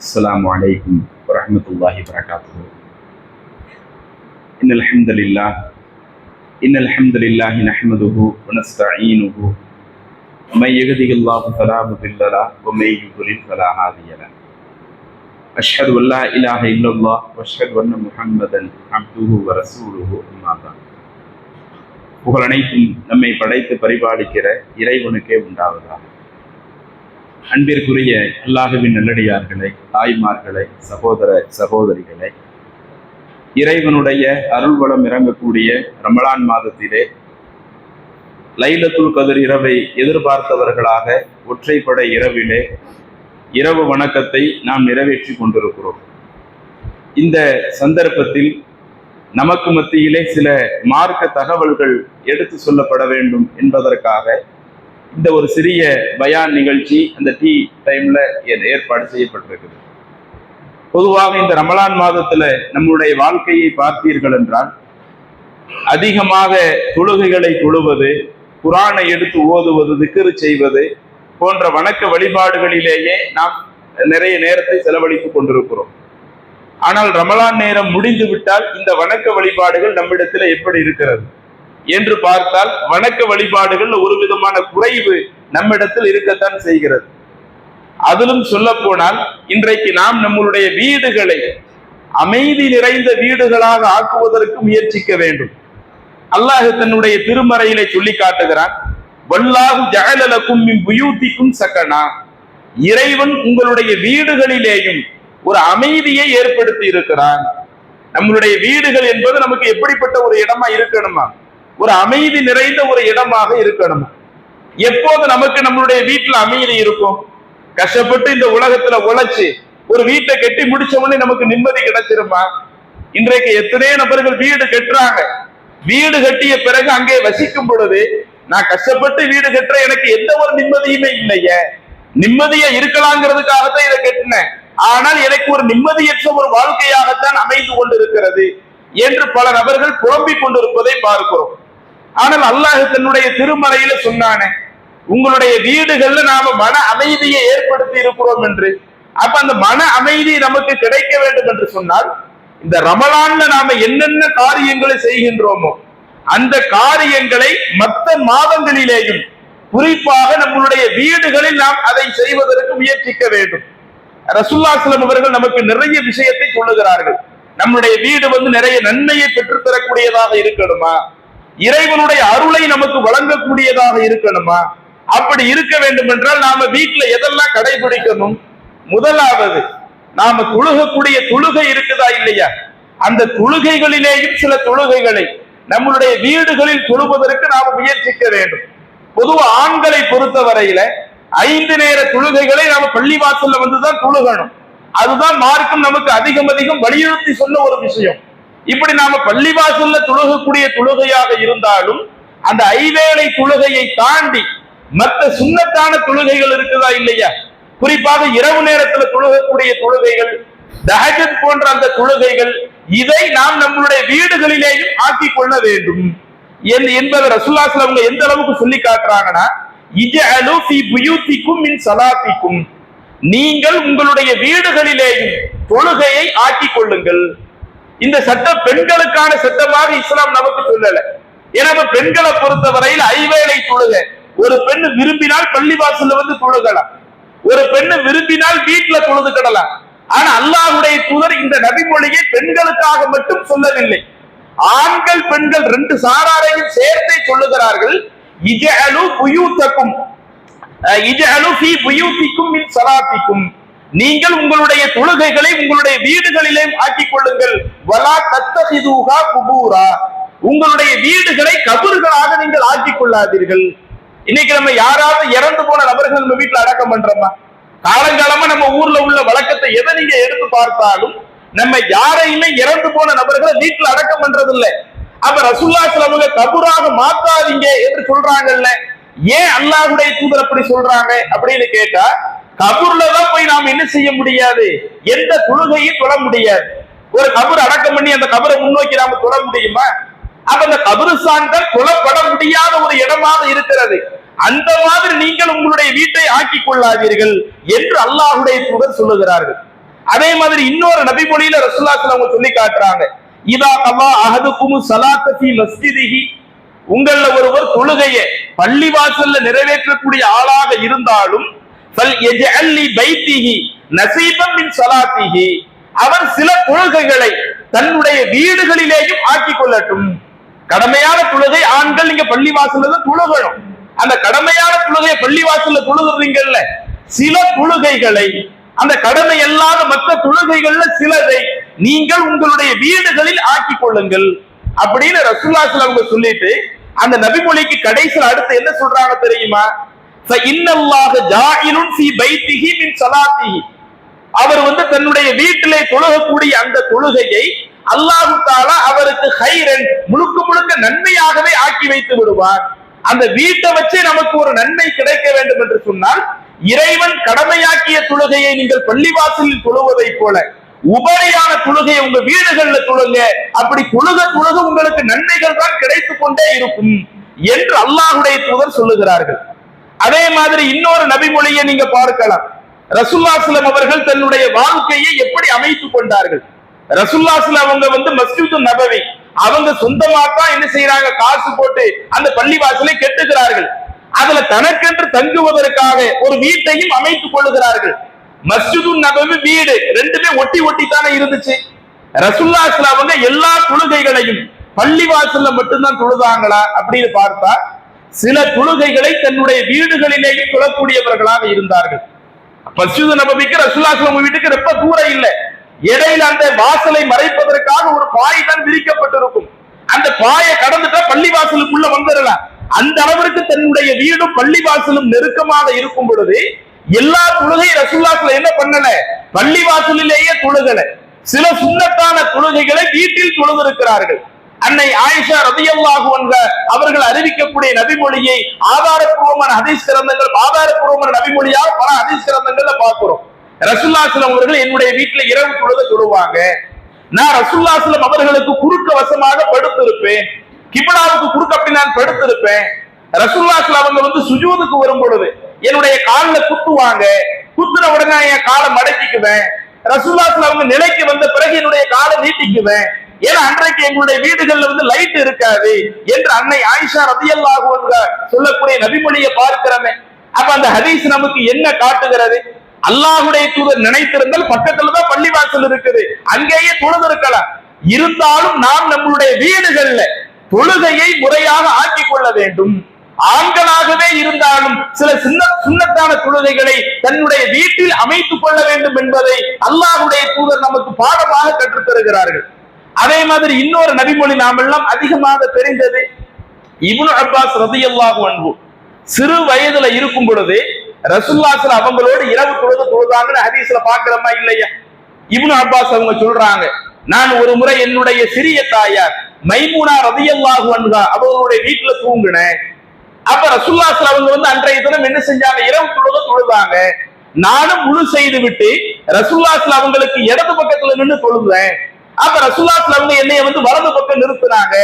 السلام عليكم ورحمة الله وبركاته. إن الحمد لله نحمده ونستعينه ومن يهده الله فلا مضل له ومن يضلل فلا هادي له. أشهد أن لا إله إلا الله وأشهد أن محمدا عبده ورسوله. أما بعد. புகழ் அனைத்தும் நம்மை படைத்து பரிபாலிக்கிற இறைவனுக்கே உண்டாவதாக. அன்பிற்குரிய அல்லாஹ்வின் நல்லடியார்களே, தாய்மார்களே, சகோதர சகோதரிகளே, இறைவனுடைய அருள்வளம் இறங்கக்கூடிய ரமலான் மாதத்திலே லைலத்துல் கத்ர் இரவை எதிர்பார்த்தவர்களாக ஒற்றைப்படை இரவிலே இரவு வணக்கத்தை நாம் நிறைவேற்றி கொண்டிருக்கிறோம். இந்த சந்தர்ப்பத்தில் நமக்கு மத்தியிலே சில மார்க்க தகவல்கள் எடுத்து சொல்லப்பட வேண்டும் என்பதற்காக இந்த ஒரு சிறிய பயான் நிகழ்ச்சி அந்த டீ டைம்ல ஏற்பாடு செய்யப்பட்டிருக்குது. பொதுவாக இந்த ரமலான் மாதத்துல நம்முடைய வாழ்க்கையை பார்த்தீர்கள் என்றால் அதிகமாக தொழுகைகளை தொழுவது, குரானை எடுத்து ஓதுவது, திக்ர் செய்வது போன்ற வணக்க வழிபாடுகளிலேயே நாம் நிறைய நேரத்தை செலவழித்துக் கொண்டிருக்கிறோம். ஆனால் ரமலான் நேரம் முடிந்து விட்டால் இந்த வணக்க வழிபாடுகள் நம்மிடத்துல எப்படி இருக்கிறது என்று பார்த்தால் வணக்க வழிபாடுகள் ஒரு விதமான குறைவு நம்மிடத்தில் இருக்கத்தான் செய்கிறது. அதிலும் சொல்ல போனால் இன்றைக்கு நாம் நம்மளுடைய வீடுகளை அமைதி நிறைந்த வீடுகளாக ஆக்குவதற்கு முயற்சிக்க வேண்டும். அல்லாஹ் தன்னுடைய திருமறையிலே சொல்லி காட்டுகிறான், வல்லாஹு ஜஅல லக்கும் மின் புயூத்திக்கும் சகனா. இறைவன் உங்களுடைய வீடுகளிலேயும் ஒரு அமைதியை ஏற்படுத்தி இருக்கிறான். நம்மளுடைய வீடுகள் என்பது நமக்கு எப்படிப்பட்ட ஒரு இடமா இருக்கணுமா? ஒரு அமைதி நிறைந்த ஒரு இடமாக இருக்கணும். எப்போது நமக்கு நம்மளுடைய வீட்டுல அமைதி இருக்கும்? கஷ்டப்பட்டு இந்த உலகத்துல உழைச்சு ஒரு வீட்டை கட்டி முடிச்ச உடனே நமக்கு நிம்மதி கிடைச்சிருமா? இன்றைக்கு எத்தனை நபர்கள் வீடு கட்டுறாங்க. வீடு கட்டிய பிறகு அங்கே வசிக்கும் பொழுது, நான் கஷ்டப்பட்டு வீடு கட்டுற, எனக்கு எந்த ஒரு நிம்மதியுமே இல்லையே. நிம்மதியா இருக்கலாங்கிறதுக்காகத்தான் இதை கட்டினேன், ஆனால் எனக்கு ஒரு நிம்மதியற்ற ஒரு வாழ்க்கையாகத்தான் அமைந்து கொண்டிருக்கிறது என்று பல நபர்கள் புலம்பிக் கொண்டிருப்பதை பார்க்கிறோம். ஆனால் அல்லாஹ் தன்னுடைய திருமறையில சொன்னானே, உங்களுடைய வீடுகள்ல நாம மன அமைதியை ஏற்படுத்தி இருக்கிறோம் என்று. அப்ப அந்த மன அமைதி நமக்கு கிடைக்க வேண்டும் என்று சொன்னால் இந்த ரமலான்ல நாம என்னென்ன காரியங்களை செய்கின்றோமோ அந்த காரியங்களை மற்ற மாதங்களிலேயும் குறிப்பாக நம்மளுடைய வீடுகளில் நாம் அதை செய்வதற்கு முயற்சிக்க வேண்டும். ரசூலுல்லாஹி ஸல்லல்லாஹு அலைஹி அவர்கள் நமக்கு நிறைய விஷயத்தை சொல்லுகிறார்கள். நம்முடைய வீடு நிறைய நன்மையை பெற்றுத்தரக்கூடியதாக இருக்கணுமா? இறைவனுடைய அருளை நமக்கு வழங்கக்கூடியதாக இருக்கணுமா? அப்படி இருக்க வேண்டும் என்றால் நாம வீட்டுல எதெல்லாம் கடைபிடிக்கணும்? முதலாவது, நாம தொழுகக்கூடிய தொழுகை இருக்குதா இல்லையா? அந்த தொழுகைகளிலேயும் சில தொழுகைகளை நம்மளுடைய வீடுகளில் தொழுவதற்கு நாம முயற்சிக்க வேண்டும். பொதுவா ஆண்களை பொறுத்த வரையில 5 நேர தொழுகைகளை நாம பள்ளிவாசல்ல வந்துதான் தொழுகணும். அதுதான் மார்க்கம் நமக்கு அதிகம் வலியுறுத்தி சொன்ன ஒரு விஷயம். இப்படி நாம பள்ளிவாசல்ல தொழுகக்கூடிய தொழுகையாக இருந்தாலும் அந்த 5 வேளை தொழுகையை தாண்டி மற்ற சுன்னத்தான தொழுகைகள் இருக்குதா இல்லையா? குறிப்பாக இரவு நேரத்துல தொழுகக்கூடிய தொழுகைகள், தஹஜ்ஜத் போன்ற அந்த தொழுகைகள், இதை நாம் நம்மளுடைய வீடுகளிலேயும் ஆக்கிக் கொள்ள வேண்டும் என்பதை ரசூலுல்லாஹி ஸல்லல்லாஹு அலைஹி எந்த அளவுக்கு சொல்லி காட்டுறாங்கன்னா, இஜஅலு ஃபீ புயூத்திக்கும் மின் ஸலாத்திக்கும், நீங்கள் உங்களுடைய வீடுகளிலேயும் தொழுகையை ஆக்கிக் கொள்ளுங்கள். இந்த சட்டம் பெண்களுக்கான சட்டமாக இஸ்லாம் நமக்கு சொல்லல. எனவே பெண்களை பொறுத்தவரையில் 5 வேளை தொழுகை ஒரு பெண் விரும்பினால் பள்ளிவாசல்ல தொழுகலாம், ஒரு பெண் விரும்பினால் வீட்டுல தொழுதுக்கிடலாம். ஆனா அல்லாஹ்வுடைய தூதர் இந்த நபிமொழியை பெண்களுக்காக மட்டும் சொல்லவில்லை, ஆண்கள் பெண்கள் 2 சாராரையும் சேர்த்தே சொல்லுகிறார்கள். இஜஅலு புயூத்தக்கும் இஜஅலு ஃபீ புயூத்திக்கும் மின் ஸலாத்திக்கும், நீங்கள் உங்களுடைய தொழுகைகளை உங்களுடைய வீடுகளிலே ஆக்கிக் கொள்ளுங்கள். வலா தத்தஹிதுஹா குபூரா, உங்களுடைய வீடுகளை கபர்களாக நீங்கள் ஆக்கிக் கொள்ளாதீர்கள். இன்னைக்கு நம்ம யாராவது இறந்து போன நபர்கள் நம்ம வீட்டுல அடக்கம் பண்றோமா? காலங்காலமா நம்ம ஊர்ல உள்ள வழக்கத்தை எதை நீங்க எடுத்து பார்த்தாலும் நம்ம யாரையுமே இறந்து போன நபர்களை வீட்டுல அடக்கம் பண்றது இல்லை. அப்ப ரசூலுல்லாஹி ஸல்லல்லாஹு அலைஹி வஸல்லம் கபராக மாத்தாதீங்க என்று சொல்றாங்கல்ல. ஏன் அல்லாஹ்வுடைய தூதர் அப்படி சொல்றாங்க அப்படின்னு கேட்டா, கபூர்லதான் போய் நாம் என்ன செய்ய முடியாது, எந்த தொழுகையும் தொழ முடியாது. ஒரு கபர் அடக்கம் பண்ணி அந்த கபரை முன்னோக்கி நாம தொழ முடியுமா? அப்ப அந்த கபருஸ்தான்கள் தொழப்பட முடியாத ஒரு இடமாக இருக்கிறது. அந்த மாதிரி நீங்கள் உங்களுடைய வீட்டை ஆக்கிக் கொள்ளாதீர்கள் என்று அல்லாஹ்வுடைய தூதர் சொல்லுகிறார்கள். அதே மாதிரி இன்னொரு நபி மொழியில ரசூலுல்லாஹி அவங்க சொல்லி காட்டுறாங்க, இதா கல்லா அஹதுக்கும் ஸலாத்த ஃபீ மஸ்ஜிதிஹி, உங்கள ஒருவர் தொழுகையை பள்ளிவாசல்ல நிறைவேற்றக்கூடிய ஆளாக இருந்தாலும் ஃபல் யஜஅல் லி பைத்திஹி நஸீபம் மின் ஸலாத்திஹி, அவர் சில தொழுகைகளை தன்னுடைய வீடுகளிலேயும் ஆக்கிக் கொள்ளட்டும். கடமையான தொழுகை ஆண்கள் நீங்க பள்ளிவாசல்ல தான் தொழுகணும். அந்த கடமையான தொழுகையை பள்ளிவாசல்ல தொழுகிறீங்கல்ல, சில தொழுகைகளை, அந்த கடமை அல்லாத மற்ற தொழுகைகள்ல சிலதை நீங்கள் உங்களுடைய வீடுகளில் ஆக்கிக் கொள்ளுங்கள் அப்படின்னு ரசூலுல்லாஹி அவங்க சொல்லிட்டு அந்த நபிமொழிக்கு கடைசியில் அடுத்து என்ன சொல்றாங்க தெரியுமா? இன்னல்லாஹ ஜாயிலுன் ஃபீ பைத்திஹி மின் ஸலாத்திஹி, அவர் தன்னுடைய வீட்டிலே தொழுகக்கூடிய அந்த தொழுகையை அல்லாஹ் தஆலா அவருக்கு ஹைரன், முழுக்க முழுக்க நன்மையாகவே ஆக்கி வைத்து விடுவார். அந்த வீட்டை வச்சு நமக்கு ஒரு நன்மை கிடைக்க வேண்டும் என்று சொன்னால், இறைவன் கடமையாக்கிய தொழுகையை நீங்கள் பள்ளிவாசலில் தொழுவதை போல உபரியான தொழுகையை உங்க வீடுகள்ல தொழுங்க. அப்படி தொழுக தொழுக உங்களுக்கு நன்மைகள் தான் கிடைத்துக் கொண்டே இருக்கும் என்று அல்லாஹ்வுடைய தூதர் சொல்லுகிறார்கள். அதே மாதிரி இன்னொரு நபிமொழியை நீங்க பார்க்கலாம். ரசூலுல்லாஹி ஸல்லல்லாஹு அலைஹி அவர்கள் தன்னுடைய வாழ்க்கையை எப்படி அமைத்துக் கொண்டார்கள்? ரசூலுல்லாஹி ஸல்லல்லாஹு அலைஹி அவங்க மஸ்ஜிது நபவி அவங்க சொந்தமா தான் என்ன செய்யறாங்க, காசு போட்டு அந்த பள்ளிவாசலை கட்டுகிறார்கள். அதுல தனக்கென்று தங்குவதற்காக ஒரு வீட்டையும் அமைத்துக் கொள்ளுகிறார்கள். மஸ்ஜிது நபவி வீடு ரெண்டுமே ஒட்டி ஒட்டி தானே இருந்துச்சு. ரசூலுல்லாஹி ஸல்லல்லாஹு அலைஹி அவங்க எல்லா தொழுகைகளையும் பள்ளிவாசல்ல மட்டும்தான் தொழுதாங்களா அப்படின்னு பார்த்தா, சில தொழுகைகளை தன்னுடைய வீடுகளிலேயே தொழக்கூடியவர்களாக இருந்தார்கள். மஸ்ஜிது நபவிக்கு ரசூலுல்லாஹி ஸல்லல்லாஹு அலைஹி வீட்டுக்கு ரொம்ப தூரம் இல்லை. இடையில அந்த வாசலை மறைப்பதற்காக ஒரு பாய் தான் விரிக்கப்பட்டிருக்கும். அந்த பாயை கடந்துட்டா பள்ளிவாசலுக்குள்ள வந்துடலாம். அந்த அளவிற்கு தன்னுடைய வீடும் பள்ளிவாசலும் நெருக்கமாக இருக்கும் பொழுது எல்லா தொழுகை ரசூலுல்லாஹி என்ன பண்ணல, பள்ளிவாசலிலேயே தொழுகல. சில சுன்னத்தான தொழுகைகளை வீட்டில் தொழுதிருக்கிறார்கள். அன்னை ஆயிஷா ரலியல்லாஹு அன்ஹா அவர்கள் அறிவிக்கக்கூடிய நபிமொழியை ஆதாரப்பூர்வமான ஹதீஸ் கிரந்தங்கள், ஆதாரப்பூர்வமான நபிமொழியாக பல ஹதீஸ் கிரந்தங்கள்ல பார்க்கிறோம். ரசூலுல்லாஹி ஸல்லல்லாஹு அலைஹி அவர்கள் என்னுடைய வீட்டுல இரவு தொழுகை தொழுவாங்க. நான் ரசூலுல்லாஹி ஸல்லல்லாஹு அலைஹி அவர்களுக்கு குறுக்க வசமாக படுத்திருப்பேன், கிப்லாவுக்கு குறுக்க அப்படி நான் படுத்திருப்பேன். ரசூலுல்லாஹி ஸல்லல்லாஹு அலைஹி அவங்க சுஜூதுக்கு வரும் பொழுது என்னுடைய கால்ல குத்துவாங்க. குத்துன உடனே என் காலை மடக்கிக்குவேன். ரசூலுல்லாஹி ஸல்லல்லாஹு அலைஹி அவங்க நிலைக்கு வந்த பிறகு என்னுடைய காலை நீட்டிக்குவேன். ஏன்னா அன்றைக்கு எங்களுடைய வீடுகள்ல லைட் இருக்காது என்று அன்னை ஆயிஷா ரலியல்லாஹு அன்ஹா சொல்லக்கூடிய நபிமொழியை பார்க்கிறோமே. அப்ப அந்த ஹதீஸ் நமக்கு என்ன காட்டுகிறது? அல்லாஹ்வுடைய தூதர் நினைத்திருந்தால் பக்கத்துலதான் பள்ளிவாசல் இருக்குது, அங்கேயே தொழுதிருக்கலாம். இருந்தாலும் நாம் நம்மளுடைய வீடுகள்ல தொழுகையை முறையாக ஆக்கிக் கொள்ள வேண்டும். ஆண்களாகவே இருந்தாலும் சில சுன்னத்தான தொழுகைகளை தன்னுடைய வீட்டில் அமைத்துக் கொள்ள வேண்டும் என்பதை அல்லாஹ்வுடைய தூதர் நமக்கு பாடமாக கற்றுத் தருகிறார்கள். அதே மாதிரி இன்னொரு நபிமொழி நாம் எல்லாம் அதிகமாக தெரிந்தது, இப்னு அப்பாஸ் ரலியல்லாஹு அன்ஹு சிறு வயதுல இருக்கும் பொழுது ரசூலுல்லாஹி ஸல்லல்லாஹு அவங்களோடு இரவு தொழுதாங்கன்னு ஹதீஸ்ல பார்க்கிறோமா இல்லையா? இப்னு அப்பாஸ் அவங்க சொல்றாங்க, நான் ஒரு முறை என்னுடைய சிறிய தாயார் மைமூனா ரலியல்லாஹு அன்ஹா அவங்களுடைய வீட்டுல தூங்குனேன். அப்ப ரசூலுல்லாஹி ஸல்லல்லாஹு அவங்க அன்றைய தினம் என்ன செஞ்சாங்க, இரவு தொழுதாங்க. நானும் முழு செய்து விட்டு ரசூலுல்லாஹி ஸல்லல்லாஹு அவங்களுக்கு இடது பக்கத்துல நின்று தொழுதேன். அப்ப ரசூலுல்லாஹி ஸல்லல்லாஹு அவங்க என்னைய வலது பக்கம் நிறுத்தினாங்க.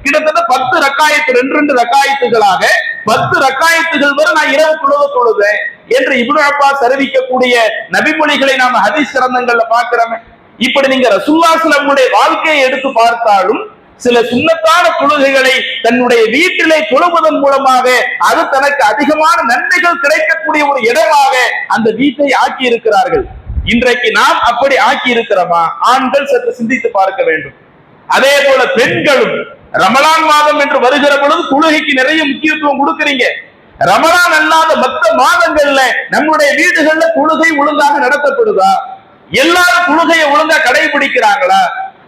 கிட்டத்தட்ட 10 ரக்காயத்து 2 ரக்காயத்துகளாக 10 ரக்காயத்துகள் வரை நான் இரவு தொழுதேன் என்று இப்னு அப்பாஸ் அறிவிக்கக்கூடிய நபிமொழிகளை நாம ஹதீஸ் கிரந்தங்கள்ல பார்க்கிறோமே. இப்படி நீங்க ரசூலுல்லாஹி ஸல்லல்லாஹு அலைஹி வாழ்க்கையை எடுத்து பார்த்தாலும் சில சுன்னத்தான தொழுகைகளை தன்னுடைய வீட்டிலே தொழுவதன் மூலமாக அது தனக்கு அதிகமான நன்மைகள் கிடைக்கக்கூடிய ஒரு இடமாக அந்த வீட்டை ஆக்கி இருக்கிறார்கள். இன்றைக்கு நாம் அப்படி ஆக்கி இருக்கிறோமா? ஆண்கள் சற்று சிந்தித்து பார்க்க வேண்டும். அதே போல பெண்களும் ரமலான் மாதம் என்று வருகிற பொழுது தொழுகைக்கு நிறைய முக்கியத்துவம் கொடுக்கிறீங்க. ரமலான் அல்லாத மற்ற மாதங்கள்ல நம்முடைய வீடுகள்ல தொழுகை ஒழுங்காக நடத்தப்படுதா? எல்லாரும் தொழுகையை ஒழுங்கா கடைபிடிக்கிறாங்களா?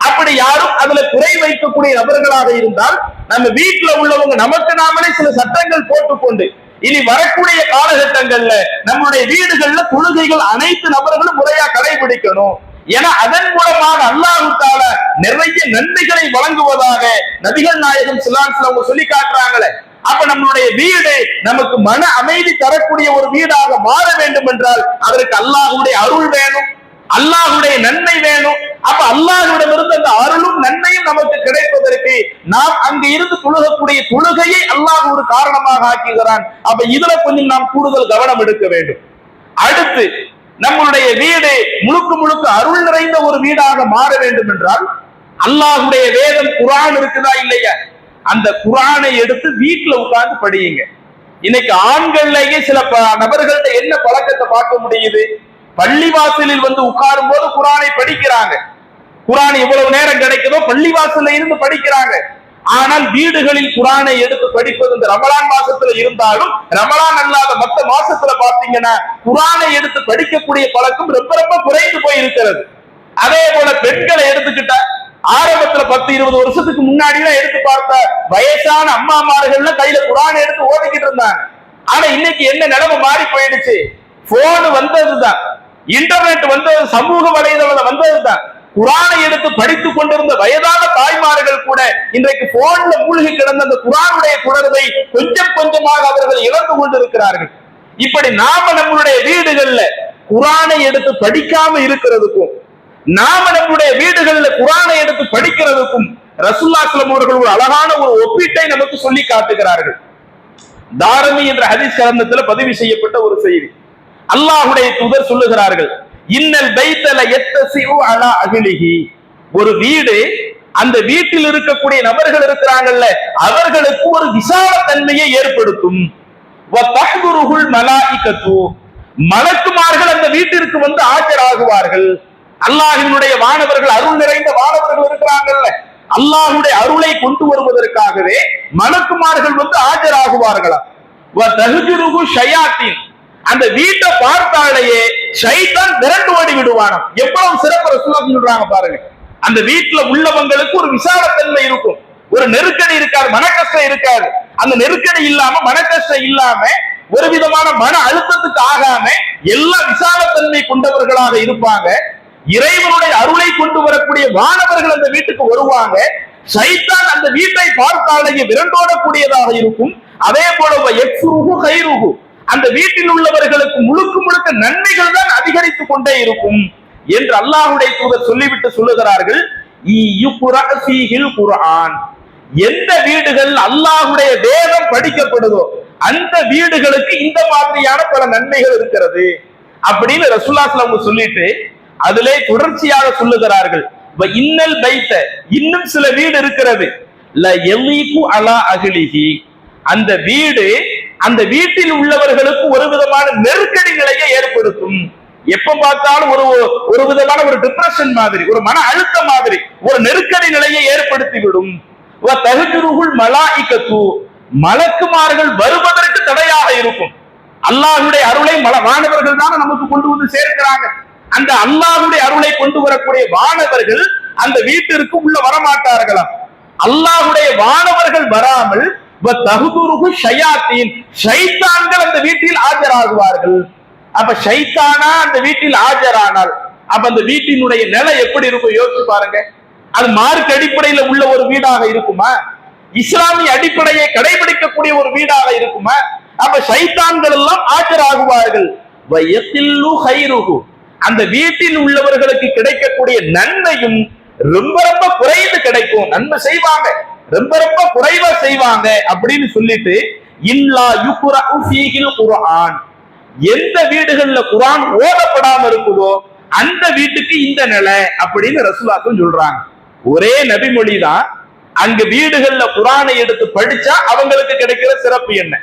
அப்படி யாரும் அதுல குறை வைக்கக்கூடிய நபர்களாக இருந்தால் நம்ம வீட்டுல உள்ளவங்க நமக்கு நாமளே சில சட்டங்கள் போட்டுக்கொண்டு இனி வரக்கூடிய காலகட்டங்கள்ல நம்முடைய வீடுகள்ல தொழுகைகள் அனைத்து நபர்களும் முறையா கடைபிடிக்கணும். ஏன்னா அதன் மூலமாக அல்லாஹ் தஆலா நிறைய நன்மைகளை வழங்குவதாக நபிகள் நாயகம் ஸல்லல்லாஹு அலைஹி வஸல்லம் சொல்லி காட்டுறாங்களே. அப்ப நம்மளுடைய வீடு நமக்கு மன அமைதி தரக்கூடிய ஒரு வீடாக மாற வேண்டும் என்றால் அதற்கு அல்லாஹ்வுடைய அருள் வேணும், அல்லாஹ்வுடைய நன்மை வேணும். அப்ப அல்லாஹ்விடமிருந்து அந்த அருளும் நன்மையும் நமக்கு கிடைப்பதற்கு நாம் அங்கு இருந்து தொழுகக்கூடிய தொழுகையை அல்லாஹ் ஒரு காரணமாக ஆக்குகிறான். அப்ப இதுல கொஞ்சம் நாம் கூடுதல் கவனம் எடுக்க வேண்டும். அடுத்து நம்மளுடைய வீடு முழுக்க முழுக்க அருள் நிறைந்த ஒரு வீடாக மாற வேண்டும் என்றால் அல்லாஹ்வுடைய வேதம் குர்ஆன் இருக்குதா இல்லையா, அந்த குர்ஆனை எடுத்து வீட்டுல உட்கார்ந்து படியுங்க. இன்னைக்கு ஆண்கள்லயே சில நபர்கள்ட்ட என்ன பழக்கத்தை பார்க்க முடியுது, பள்ளிவாசலில் வந்து உட்காரும் போது குர்ஆனை படிக்கிறாங்க. குர்ஆன் எவ்வளவு நேரம் கிடைக்குதோ பள்ளிவாசல்ல இருந்து படிக்கிறாங்க. ஆனால் வீடுகளில் குர்ஆனை எடுத்து படிப்பது இந்த ரமலான் மாசத்துல இருந்தாலும் ரமலான் அல்லாத மற்ற மாசத்துல பாத்தீங்கன்னா குர்ஆனை எடுத்து படிக்கக்கூடிய பழக்கம் ரொம்ப ரொம்ப குறைந்து போய் இருக்கிறது. அதே போல பெண்களை எடுத்துக்கிட்டா ஆரம்பத்துல 10-20 வருஷத்துக்கு முன்னாடி எல்லாம் எடுத்து பார்த்த வயசான அம்மாமார்கள்ல கையில குர்ஆனை எடுத்து ஓதிக்கிட்டு இருந்தாங்க. ஆனா இன்னைக்கு என்ன நிலைமை மாறி போயிடுச்சு, போன் வந்ததுதான், இன்டர்நெட் வந்தது, சமூக வலைதளம் வந்ததுதான். குர்ஆனை எடுத்து படித்துக் கொண்டிருந்த வயதான தாய்மார்கள் கூட இன்றைக்கு போன்ல மூழ்கி கிடந்த அந்த குர்ஆனுடைய தொடர்பை கொஞ்சம் கொஞ்சமாக அவர்கள் இழந்து கொண்டிருக்கிறார்கள். இப்படி நாம நம்மளுடைய வீடுகள்ல குர்ஆனை எடுத்து படிக்காம இருக்கிறதுக்கும் நாம நம்முடைய வீடுகள்ல குர்ஆனை எடுத்து படிக்கிறதுக்கும் ரசூலுல்லாஹி ஸல்லல்லாஹு அலைஹி வஸல்லம் அவர்கள் ஒரு அழகான ஒரு ஒப்பீட்டை நமக்கு சொல்லி காட்டுகிறார்கள். தாரமி என்ற ஹதீஸ் கிரந்தத்துல பதிவு செய்யப்பட்ட ஒரு செய்தி. அல்லாஹ்வுடைய தூதர் சொல்லுகிறார்கள், இன்னல் பைத்தல யத்தசிஉ அலா அஹ்லிஹி, ஒரு வீடு அந்த வீட்டில் இருக்கக்கூடிய நபர்கள் இருக்கிறாங்கல்ல அவர்களுக்கு ஒரு விசால தன்மையை ஏற்படுத்தும். வ தஹ்துருஹுல் மலாயிகத்து, மலக்குமார்கள் அந்த வீட்டிற்கு வந்து ஆஜராகுவார்கள். அல்லாஹ்வினுடைய வானவர்கள், அருள் நிறைந்த வானவர்கள் இருக்கிறாங்கல்ல, அல்லாஹ்வுடைய அருளை கொண்டு வருவதற்காகவே மலக்குமார்கள் வந்து ஆஜராகுவார்களா. வ தஹ்ஜுருஹு ஷயாத்தீன், அந்த வீட்டை பார்த்தாலேயே ஷைத்தான் விரண்டு ஓடி விடுவானாம். எவ்வளவு சிறப்பு ரசூலுல்லாஹ் சொல்றாங்க பாருங்க. அந்த வீட்டுல உள்ளவங்களுக்கு ஒரு விசாலத்தன்மை இருக்கும், ஒரு நெருக்கடி இருக்காது, மன கஷ்டம் இருக்காது. அந்த நெருக்கடி இல்லாம மன கஷ்டம் இல்லாம ஒரு விதமான மன அழுத்தத்துக்கு ஆகாம எல்லா விசாலத்தன்மை கொண்டவர்களாக இருப்பாங்க. இறைவனுடைய அருளை கொண்டு வரக்கூடிய வானவர்கள் அந்த வீட்டுக்கு வருவாங்க. ஷைத்தான் அந்த வீட்டை பார்த்தாலேயே விரண்டோடக்கூடியதாக இருக்கும். அதே போல யக்ஃபுருஹு கைருஹு, அந்த வீட்டில் உள்ளவர்களுக்கு முழுக்க முழுக்க நன்மைகள் தான் அதிகரித்துக் கொண்டே இருக்கும் என்று அல்லாஹ்வுடைய தூதர் சொல்லிவிட்டு சொல்லுகிறார்கள். குர்ஆன், எந்த வீடுகள் அல்லாஹ்வுடைய வேதம் படிக்கப்படுதோ அந்த வீடுகளுக்கு இந்த மாதிரியான பல நன்மைகள் இருக்கிறது அப்படின்னு ரசூலுல்லாஹி ஸல்லல்லாஹு அலைஹி வஸல்லம் சொல்லிட்டு அதிலே தொடர்ச்சியாக சொல்லுகிறார்கள், இன்னல் பைத்த, இன்னும் சில வீடு இருக்கிறது, ல யலீகு அலா அஹ்லிஹி, அந்த வீடு அந்த வீட்டில் உள்ளவர்களுக்கு ஒரு விதமான நெருக்கடி நிலையை ஏற்படுத்தும். எப்ப பார்த்தாலும் ஒரு விதமான ஒரு டிப்ரெஷன் மாதிரி, ஒரு மன அழுத்தம் மாதிரி ஒரு நெருக்கடி நிலையை ஏற்படுத்தி விடும். தஹ்ஜுருஹுல் மலாயிகத்து, மலக்குமார்கள் வருவதற்கு தடையாக இருக்கும். அல்லாஹ்வுடைய அருளை வானவர்கள் தான் நமக்கு கொண்டு வந்து சேர்க்கிறாங்க. அந்த அல்லாஹ்வுடைய அருளை கொண்டு வரக்கூடிய வானவர்கள் அந்த வீட்டிற்கு உள்ள வரமாட்டார்களாம். அல்லாஹ்வுடைய வானவர்கள் வராமல் ஷைத்தான்கள் அந்த வீட்டில் ஆஜராகுவார்கள். அப்ப ஷைத்தானா அந்த வீட்டில் ஆஜரானால் அப்ப அந்த வீட்டினுடைய நிலை எப்படி இருக்கும் யோசிச்சு பாருங்க. அது மார்க் அடிப்படையில உள்ள ஒரு வீடாக இருக்குமா, இஸ்லாமிய அடிப்படையை கடைபிடிக்கக்கூடிய ஒரு வீடாக இருக்குமா? அப்ப ஷைத்தான்கள் எல்லாம் ஆஜராகுவார்கள். அந்த வீட்டில் உள்ளவர்களுக்கு கிடைக்கக்கூடிய நன்மையும் ரொம்ப ரொம்ப குறைந்து கிடைக்கும். நன்மை செய்வாங்க, ரொம்ப ரொம்ப குறைவா செய்வாங்க அப்படின்னு சொல்லிட்டு இல்லா யுக்ரஉ ஃபீஹில் குர்ஆன், எந்த வீடுகள்ல குர்ஆன் ஓதப்படாம இருக்குதோ அந்த வீட்டுக்கு இந்த நிலை அப்படின்னு ரசூலுல்லாஹ் சொல்றாங்க. ஒரே நபிமொழி தான். அங்க வீடுகள்ல குர்ஆனை எடுத்து படிச்சா அவங்களுக்கு கிடைக்கிற சிறப்பு என்ன,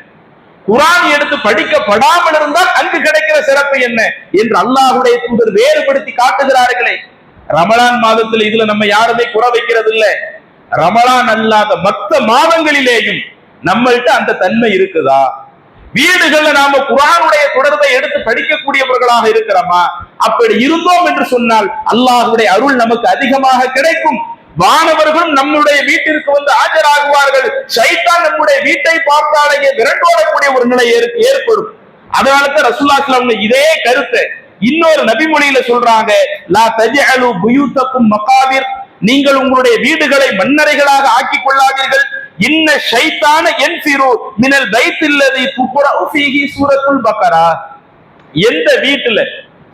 குர்ஆன் எடுத்து படிக்கப்படாமல் இருந்தால் அங்கு கிடைக்கிற சிறப்பு என்ன என்று அல்லாஹ்வுடைய தூதர் வேறுபடுத்தி காட்டுகிறார்களே. ரமலான் மாதத்தில் இதுல நம்ம யாருமே குறை வைக்கிறது இல்லை. ரமலான் அல்லாத மற்ற மாதங்களிலேயும் நம்மள்ட்ட அந்த தன்மை இருக்குதா? வீடுகள்ல நாம குர்ஆனுடைய தொடர்பை எடுத்து படிக்கக்கூடியவர்களாக இருக்கிறோமா? அப்படி இருந்தோம் என்று சொன்னால் அல்லாஹ்வுடைய அருள் நமக்கு அதிகமாக கிடைக்கும். வானவர்களும் நம்முடைய வீட்டிற்கு வந்து ஆஜராகுவார்கள். ஷைத்தான் நம்முடைய வீட்டை பார்த்தாலேயே விரண்டோடக்கூடிய ஒரு நிலை ஏற்படும். அதனாலதான் ரசூலுல்லாஹி ஸல்லல்லாஹு அலைஹி வஸல்லம் இதே கருத்தை இன்னொரு நபிமொழியில சொல்றாங்க, லா தஜஅலு புயூதக்கும் மகாபிர், நீங்கள் உங்களுடைய வீடுகளை மண்ணறைகளாக ஆக்கிக் கொள்ளாதீர்கள். இன்ன ஷைத்தான யன்ஃபிரு மினல் பைத்தில்லதி துக்ரஉ ஃபீஹி சூரத்துல் பக்கரா, எந்த வீட்டுல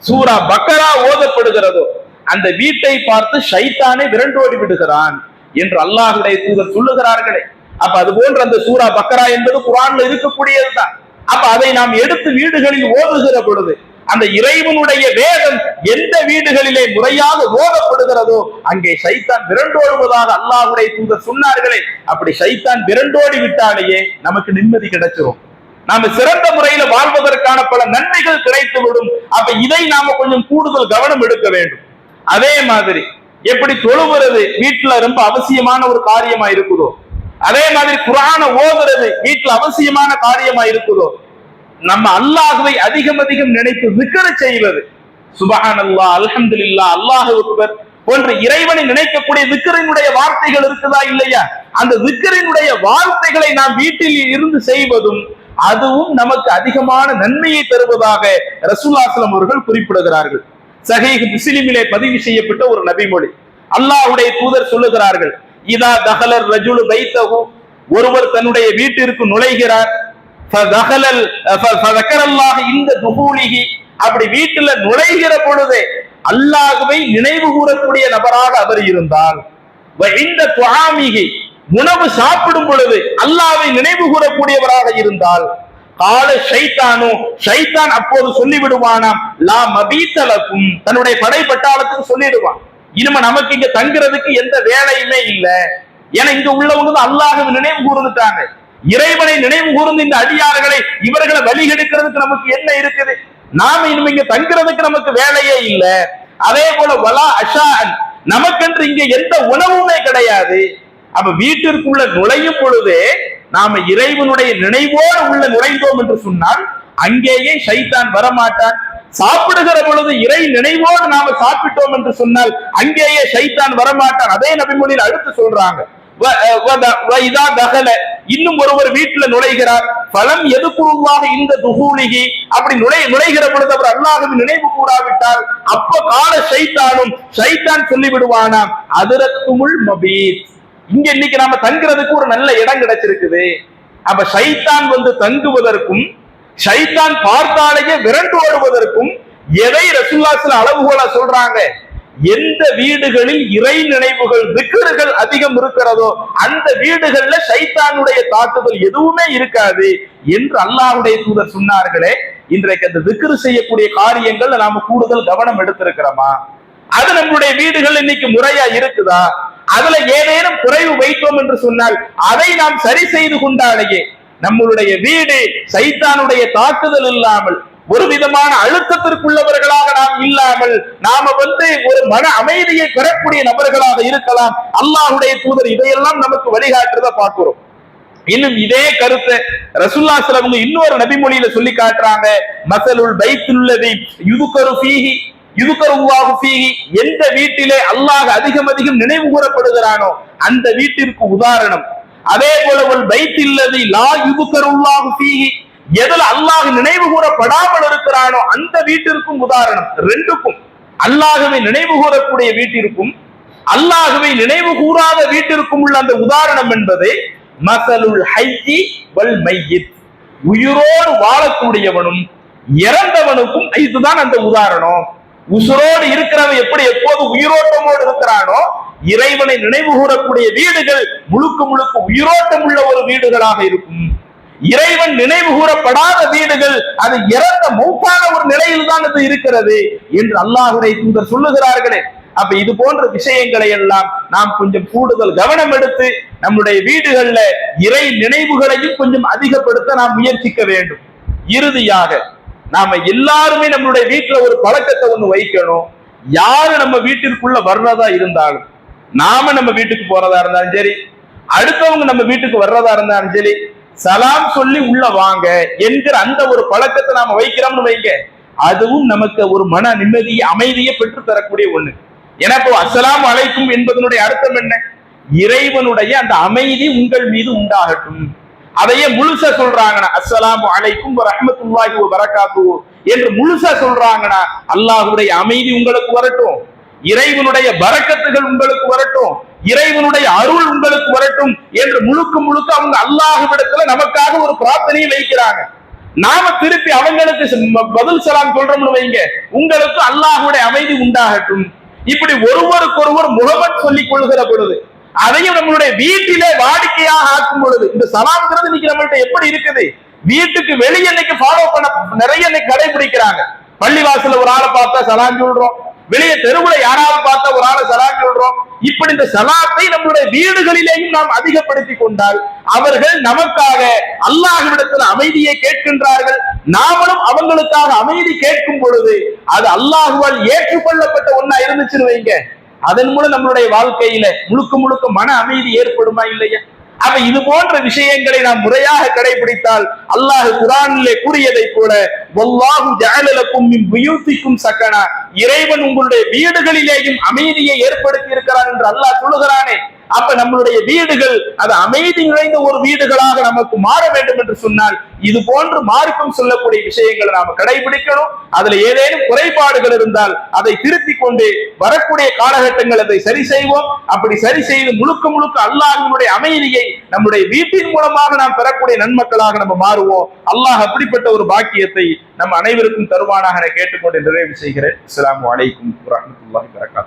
சூரா பக்கரா ஓதப்படுகிறதோ அந்த வீட்டை பார்த்து ஷைத்தானே விரண்டோடி விடுகிறான் என்று அல்லாஹ்வுடைய தூதர் சொல்லுகிறார்களே. அப்ப அது போன்ற அந்த சூரா பக்கரா என்பது குர்ஆன்ல இருக்கக்கூடியதுதான். அப்ப அதை நாம் எடுத்து வீடுகளில் ஓதுகிற பொழுது அந்த இறைவனுடைய வேதம் எந்த வீடுகளிலே முறையாக ஓதப்படுகிறதோ அங்கே சைத்தான் விரண்டோடுவதாக அல்லாஹ்வுடைய தூதர் சொன்னார்களே. அப்படி சைத்தான் விரண்டோடி விட்டாலேயே நமக்கு நிம்மதி கிடைச்சிரும். நாம சிறந்த முறையில வாழ்வதற்கான பல நன்மைகள் கிடைத்துவிடும். அப்ப இதை நாம கொஞ்சம் கூடுதல் கவனம் எடுக்க வேண்டும். அதே மாதிரி எப்படி தொழுகிறது வீட்டுல ரொம்ப அவசியமான ஒரு காரியமா இருக்குதோ, அதே மாதிரி குர்ஆனை ஓதுறது வீட்டுல அவசியமான காரியமா இருக்குதோ, நம்ம அல்லாஹ்வை அதிகம் அதிகம் நினைத்து விக்ர் செய்வது, சுப்ஹானல்லாஹ், அல்ஹம்துலில்லாஹ், அல்லாஹு அக்பர் போன்ற இறைவனை நினைக்கக்கூடிய விக்ரினுடைய வார்த்தைகள் இருக்குதா இல்லையா? அந்த விக்ரினுடைய வார்த்தைகளை நாம் வீட்டில் இருந்து செய்வதும் அதுவும் நமக்கு அதிகமான நன்மையை தருவதாக ரசூலுல்லாஹி ஸல்லல்லாஹு அலைஹி வஸல்லம் அவர்கள் குறிப்பிடுகிறார்கள். சஹீஹ் முஸ்லிமிலே பதிவு செய்யப்பட்ட ஒரு நபிமொழி. அல்லாஹ்வுடைய தூதர் சொல்லுகிறார்கள், இதா தஹலர் ரஜுலு பைத்தஹு, ஒருவர் தன்னுடைய வீட்டிற்கு நுழைகிறார், ஃபதஹலல் ஃபதக்கரல்லாஹ் இந்த துஹூலிஹி, அப்படி வீட்டில் நுழைகிற பொழுதே அல்லாஹ்வை நினைவு கூறக்கூடிய நபராக அவர் இருந்தால், வ இந்த துஆமிஹி, உணவு சாப்பிடும் பொழுது அல்லாஹ்வை நினைவு கூறக்கூடியவராக இருந்தால், கால ஷைத்தானு, ஷைத்தான் அப்போது சொல்லிவிடுவானாம், லா மபீத்தலக்கும், தன்னுடைய படைப்பட்டாளத்துக்கு சொல்லிடுவான், இனிமே நமக்கு இங்க தங்குறதுக்கு எந்த வேலையுமே இல்ல. ஏன்னா இங்க உள்ளவங்க தான் அல்லாஹ்வை நினைவு கூர்ந்துட்டாங்க. இறைவனை நினைவு கூர்ந்து இந்த அடியார்களை இவர்களை வழிகெடுக்கிறதுக்கு நமக்கு என்ன இருக்குது? நாம இனிமே இங்க தங்குறதுக்கு நமக்கு வேலையே இல்ல. அதே போல வலா அஷான், நமக்கென்று இங்க எந்த உணவுமே கிடையாது. அப்ப வீட்டிற்குள்ள நுழையும் பொழுதே நாம இறைவனுடைய நினைவோடு உள்ள நுழைந்தோம் என்று சொன்னால் அங்கேயே ஷைத்தான் வரமாட்டான். சாப்பிடுகிற பொழுது இறை நினைவோடு நாம சாப்பிட்டோம் என்று சொன்னால் அங்கேயே ஷைத்தான் வரமாட்டான். அதே நபிமொழியில் அடுத்து சொல்றாங்க, இன்னும் ஒருவர் வீட்டுல நுழைகிறார், பலம் எதுக்குருவாக இந்த துஹூலிகி, அப்படி நுழைகிற பொழுது அவர் அல்லாஹ்வை நினைவு கூறாவிட்டால் அப்ப கால ஷைத்தானும், ஷைத்தான் சொல்லி விடுவானாம், அதிரத்துமுல் மபீத், இங்க இன்னைக்கு நாம தங்குறதுக்கு ஒரு நல்ல இடம் கிடைச்சிருக்குது. அப்ப ஷைத்தான் வந்து தங்குவதற்கும் ஷைத்தான் பார்த்தாலேயே விரண்டு ஓடுவதற்கும் எதை ரசூலுல்லாஹி ஸல்லல்லாஹு அலைஹி வஸல்லம் அளவுகோலா சொல்றாங்க? எந்த வீடுகளில் இறை நினைவுகள் விக்ர்கள் அதிகம் இருக்கிறதோ அந்த வீடுகள்ல ஷைத்தானுடைய தாக்குதல் எதுவுமே இருக்காது என்று அல்லாஹ்வுடைய தூதர் சொன்னார்களே. இன்றைக்கு அந்த விக்ர் செய்யக்கூடிய காரியங்கள் நாம கூடுதல் கவனம் எடுத்திருக்கிறோமா? அது நம்முடைய வீடுகள் இன்னைக்கு முறையா இருக்குதா? அதுல ஏதேனும் குறைவு வைத்தோம் என்று சொன்னால் அதை நாம் சரி செய்து கொண்டாலேயே நம்மளுடைய வீடு சைத்தானுடைய தாக்குதல் இல்லாமல், ஒரு விதமான அழுத்தத்திற்குள்ளவர்களாக நாம் இல்லாமல் நாம ஒரு மன அமைதியை பெறக்கூடிய நபர்களாக இருக்கலாம். அல்லாஹ்வுடைய தூதர் இதையெல்லாம் நமக்கு வழிகாட்டுறத பார்க்கிறோம். இன்னும் இதே கருத்தை ரசூலுல்லாஹி ஸல்லல்லாஹு அலைஹி வஸல்லம் இன்னொரு நபிமொழியில சொல்லி காட்டுறாங்க, மஸலுல் பைத்துல்லதி யுதுகரு ஃபீஹி யுதுகருல்லாஹு ஃபீஹி, எந்த வீட்டிலே அல்லாஹ் அதிகம் அதிகம் நினைவு கூறப்படுகிறானோ அந்த வீட்டிற்கு உதாரணம். அதே போல ஒரு பைத்தில்லதி லா யுதுகருல்லாஹு ஃபீஹி, எதில் அல்லாஹ் நினைவு கூறப்படாமல் இருக்கிறானோ அந்த வீட்டிற்கும் உதாரணம். ரெண்டுக்கும், அல்லாஹ்வை நினைவு கூறக்கூடிய வீட்டிற்கும் அல்லாஹ்வை நினைவு கூறாத வீட்டிற்கும் உள்ள அந்த உதாரணம் என்பது மஸலுல் ஹய்யி வல் மையித், உயிரோடு வாழக்கூடியவனும் இறந்தவனுக்கும் இதுதான் அந்த உதாரணம். உசுரோடு இருக்கிறவன் எப்படி எப்போது உயிரோட்டமோடு இருக்கிறானோ, இறைவனை நினைவு கூறக்கூடிய வீடுகள் முழுக்க முழுக்க உயிரோட்டம் உள்ள ஒரு வீடுகளாக இருக்கும். இறைவன் நினைவு கூறப்படாத வீடுகள் அது இறந்த மௌத்தான ஒரு நிலையில் தான் அது இருக்கிறது என்று அல்லாஹ்வுடைய தூதர் சொல்லுகிறார்களே. அப்ப இது போன்ற விஷயங்களை எல்லாம் நாம் கொஞ்சம் கூடுதல் கவனம் எடுத்து நம்முடைய வீடுகள்ல இறை நினைவுகளையும் கொஞ்சம் அதிகப்படுத்த நாம் முயற்சிக்க வேண்டும். இறுதியாக நாம எல்லாருமே நம்மளுடைய வீட்டுல ஒரு பழக்கத்தை ஒண்ணு வைக்கணும். யாரு நம்ம வீட்டிற்குள்ள வர்றதா இருந்தாலும், நாம நம்ம வீட்டுக்கு போறதா இருந்தாலும் சரி, அடுத்தவங்க நம்ம வீட்டுக்கு வர்றதா இருந்தாலும் சரி, சலாம் சொல்லி உள்ள வாங்க என்கிற அந்த ஒரு பழக்கத்தை நாம வைக்கிறோம்னு வைங்க, அதுவும் நமக்கு ஒரு மன நிம்மதியை அமைதியை பெற்று தரக்கூடிய ஒண்ணு. ஏன்னா இப்போ அஸ்ஸலாமு அலைக்கும் என்பதனுடைய அர்த்தம் என்ன? இறைவனுடைய அந்த அமைதி உங்கள் மீது உண்டாகட்டும். அதையே முழுசா சொல்றாங்கன்னா அஸ்ஸலாமு அலைக்கும் வ ரஹ்மத்துல்லாஹி வ பரக்காத்துஹு என்று முழுசா சொல்றாங்கன்னா அல்லாஹ்வுடைய அமைதி உங்களுக்கு வரட்டும், இறைவனுடைய பரக்கத்துகள் உங்களுக்கு வரட்டும், இறைவனுடைய அருள் உங்களுக்கு வரட்டும் என்று முழுக்க முழுக்க அவங்க அல்லாஹ்விடத்துல நமக்காக ஒரு பிரார்த்தனையை வைக்கிறாங்க. நாம திருப்பி அவங்களுக்கு பதில் சலாம் சொல்றோம்னு வைங்க, உங்களுக்கு அல்லாஹ்வுடைய அமைதி உண்டாகட்டும். இப்படி ஒருவருக்கொருவர் முகமத் சொல்லிக் கொள்கிற பொழுது, அதையும் நம்மளுடைய வீட்டிலே வாடிக்கையாக ஆக்கும் பொழுது, இந்த சலாம்ங்கிறது இன்னைக்கு நம்மள்ட்ட எப்படி இருக்குது? வீட்டுக்கு வெளியே இன்னைக்கு ஃபாலோ பண்ண நிறைய இன்னைக்கு கடைபிடிக்கிறாங்க. பள்ளிவாசல்ல ஒரு ஆளை பார்த்தா சலாம் சொல்றோம், வெளியே தெருவுல யாராவது பார்த்தா ஒரு ஆளை சலாம் சொல்றோம். இப்படி இந்த சலாத்தை நம்முடைய வீடுகளிலேயும் நாம் அதிகப்படுத்தி கொண்டால் அவர்கள் நமக்காக அல்லாஹ்விடத்தில் அமைதியை கேட்கின்றார்கள், நாமளும் அவங்களுக்காக அமைதி கேட்கும் பொழுது அது அல்லாஹுவால் ஏற்றுக்கொள்ளப்பட்ட ஒண்ணா இருந்துச்சுன்னு வைங்க, அதன் மூலம் நம்மளுடைய வாழ்க்கையில முழுக்க முழுக்க மன அமைதி ஏற்படுமா இல்லையா? அப்ப இது போன்ற விஷயங்களை நாம் முறையாக கடைபிடித்தால் அல்லாஹ் குர்ஆனிலே கூறியதை போல வல்லாஹு ஜஅல லக்கும் மின் புயூத்திக்கும் சகனா, இறைவன் உங்களுடைய வீடுகளிலேயும் அமைதியை ஏற்படுத்தி இருக்கிறான் என்று அல்லாஹ் சொல்லுகிறானே. அப்ப நம்மளுடைய வீடுகள் அது அமைதி நிறைந்த ஒரு வீடுகளாக நமக்கு மாற வேண்டும் என்று சொன்னால் இது போன்று மார்க்கம் சொல்லக்கூடிய விஷயங்களை நாம கடைபிடிக்கணும். அதுல ஏதேனும் குறைபாடுகள் இருந்தால் அதை திருத்திக் கொண்டு வரக்கூடிய காலகட்டங்கள் அதை சரி செய்வோம். அப்படி சரி செய்து முழுக்க முழுக்க அல்லாஹ்வினுடைய அமைதியை நம்முடைய வீட்டின் மூலமாக நாம் பெறக்கூடிய நன்மக்களாக நம்ம மாறுவோம். அல்லாஹ் அப்படிப்பட்ட ஒரு பாக்கியத்தை நம் அனைவருக்கும் தருவானாக கேட்டுக்கொண்டு நிறைவு செய்கிறேன். அஸ்ஸலாமு அலைக்கும் வரஹ்மத்துல்லாஹி வபரகாத்துஹு.